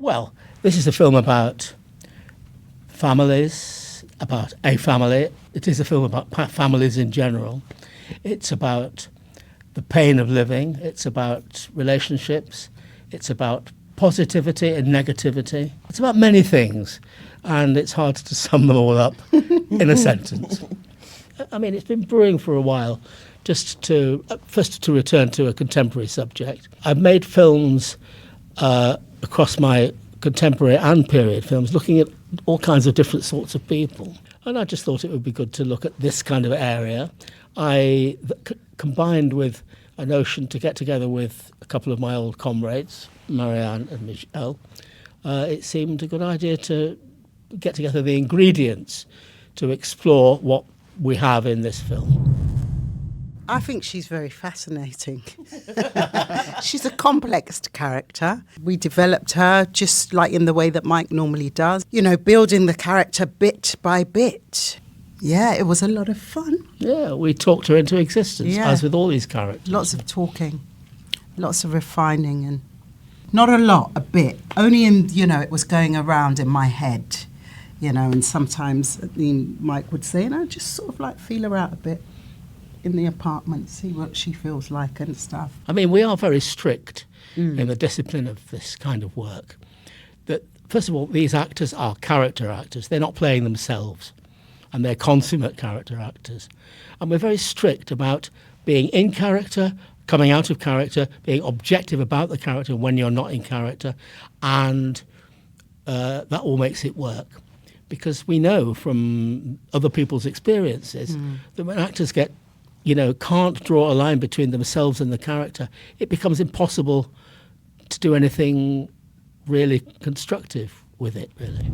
Well, this is a film about families, about a family. It is a film about families in general. It's about the pain of living. It's about relationships. It's about positivity and negativity. It's about many things, and it's hard to sum them all up in a sentence. I mean, it's been brewing for a while. Just to first to return to a contemporary subject, I've made films across my contemporary and period films, looking at all kinds of different sorts of people, and I just thought it would be good to look at this kind of area. Combined with a notion to get together with a couple of my old comrades, Marianne and Michelle, it seemed a good idea to get together the ingredients to explore what we have in this film. I think she's very fascinating. She's a complex character. We developed her just like in the way that Mike normally does, you know, building the character bit by bit. Yeah, it was a lot of fun. Yeah, we talked her into existence, as with all these characters. Lots of talking, lots of refining, and not a lot, a bit. Only in, you know, it was going around in my head, you know, and sometimes Mike would say, just sort of like feel her out a bit in the apartment, see what she feels like and stuff. I mean, we are very strict in the discipline of this kind of work. That, first of all, these actors are character actors. They're not playing themselves, and they're consummate character actors. And we're very strict about being in character, coming out of character, being objective about the character when you're not in character, and that all makes it work. Because we know from other people's experiences that when actors can't draw a line between themselves and the character, it becomes impossible to do anything really constructive with it, really.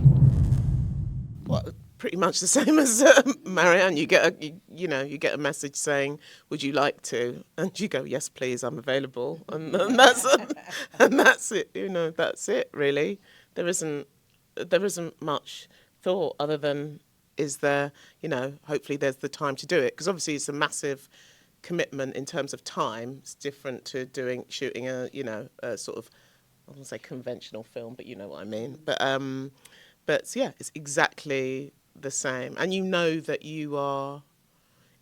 Well, pretty much the same as Marianne. You get a message saying, "Would you like to?" And you go, "Yes, please, I'm available." And that's it. You know, that's it. Really, there isn't much thought other than, is there, hopefully there's the time to do it, because obviously it's a massive commitment in terms of time. It's different to shooting a sort of, I won't say conventional film, but you know what I mean. But yeah, it's exactly the same, and you know that you are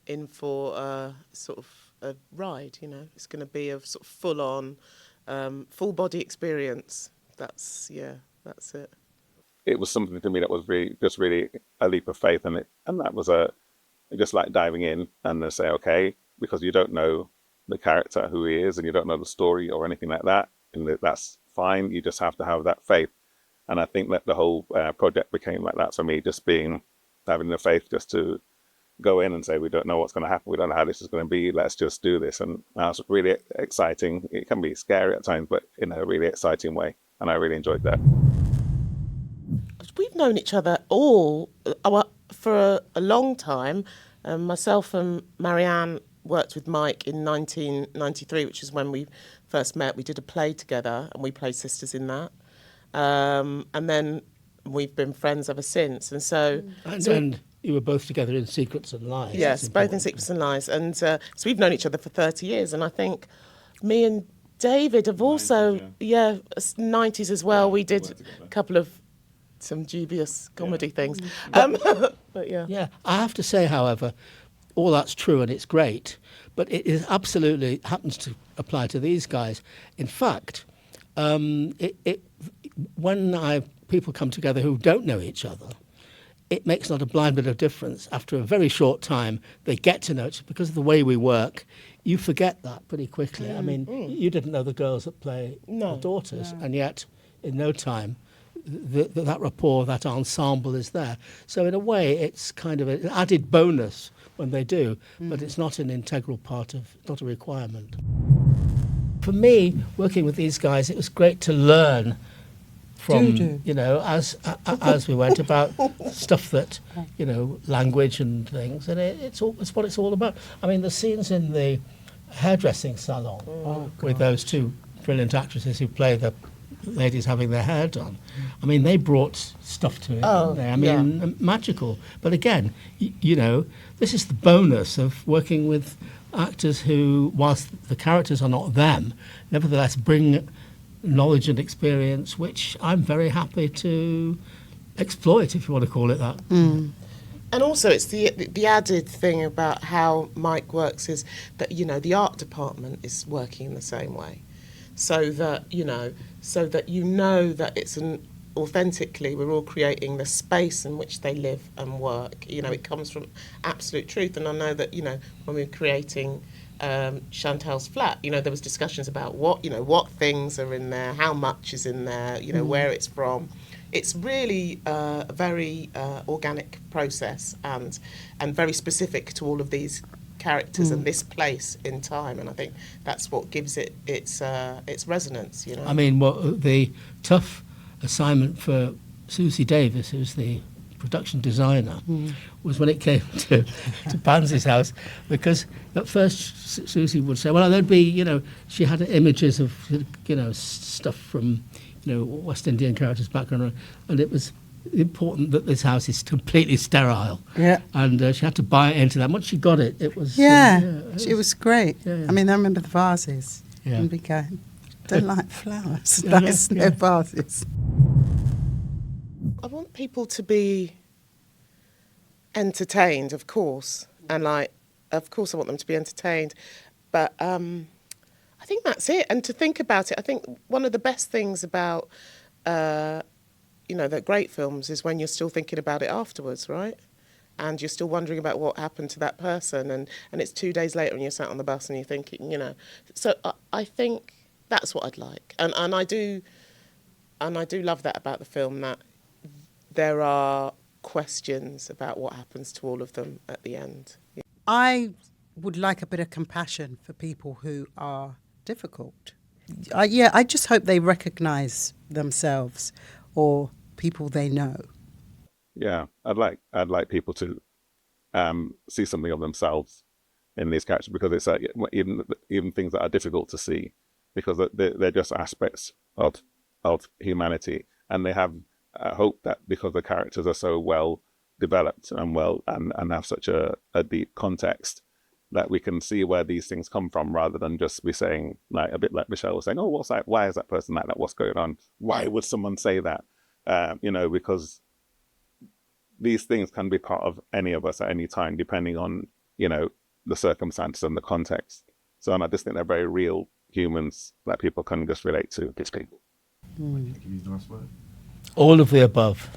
in for a sort of a ride. It's going to be a sort of full-on, full body experience. That's it. It was something to me that was really a leap of faith, and that was just like diving in and say, okay, because you don't know the character, who he is, and you don't know the story or anything like that, and that's fine. You just have to have that faith, and I think that the whole project became like that for me, just having the faith just to go in and say, we don't know what's going to happen, we don't know how this is going to be, let's just do this. And that was really exciting. It can be scary at times, but in a really exciting way, and I really enjoyed that. We've known each other all for a long time. Myself and Marianne worked with Mike in 1993, which is when we first met. We did a play together, and we played sisters in that. And then we've been friends ever since. And so... And you were both together in Secrets and Lies. Yes, both in Secrets and Lies. And so we've known each other for 30 years. And I think me and David have also... 90s as well. We did a couple of some dubious comedy things. But yeah. Yeah, I have to say, however, all that's true and it's great, but it is absolutely happens to apply to these guys. In fact, when people come together who don't know each other, it makes not a blind bit of difference. After a very short time, they get to know each other. Because of the way we work, you forget that pretty quickly. I mean, you didn't know the girls that play the daughters, and yet in no time, that rapport, that ensemble is there. So in a way, it's kind of an added bonus when they do, but it's not an integral part of, not a requirement. For me, working with these guys, it was great to learn from, as we went about stuff that, language and things, and it's what it's all about. I mean, the scenes in the hairdressing salon with those two brilliant actresses who play the ladies having their hair done. I mean, they brought stuff to it, didn't they? I mean, magical. But again, this is the bonus of working with actors who, whilst the characters are not them, nevertheless bring knowledge and experience, which I'm very happy to exploit, if you want to call it that. And also, it's the added thing about how Mike works is that, you know, the art department is working in the same way, so that you know that it's an authentically we're all creating the space in which they live and work. You know, it comes from absolute truth. And I know that, you know, when we were creating Chantal's flat, you know, there was discussions about what things are in there, how much is in there, you know, where it's from. It's really a very organic process and very specific to all of these characters and this place in time. And I think that's what gives it its resonance. You know, I mean, the tough assignment for Susie Davis, who's the production designer, was when it came to Pansy's house, because at first Susie would say, well, there'd be, you know, she had images of, you know, stuff from, you know, West Indian characters background, and it was important that this house is completely sterile. Yeah. And she had to buy it into that. Once she got it, it was... it was great. Yeah. I mean, I remember the vases. Yeah. And we go, don't like flowers. Yeah, There's yeah. no vases. I want people to be entertained, of course, and of course I want them to be entertained, but I think that's it. And to think about it, I think one of the best things about you know, the great films is when you're still thinking about it afterwards, right? And you're still wondering about what happened to that person, and it's 2 days later and you're sat on the bus and you're thinking, you know. So I think that's what I'd like, and I do love that about the film, that there are questions about what happens to all of them at the end. I would like a bit of compassion for people who are difficult. I just hope they recognise themselves or people they know. Yeah, I'd like people to see something of themselves in these characters, because it's like even things that are difficult to see, because they're just aspects of humanity, and they have hope that because the characters are so well developed and have such a deep context, that we can see where these things come from, rather than just be saying, like a bit like Michelle was saying, oh, what's that? Why is that person like that? What's going on? Why would someone say that? You know, because these things can be part of any of us at any time, depending on, you know, the circumstances and the context. So I just think they're very real humans that people can just relate to. These people. Can you use the last word? All of the above.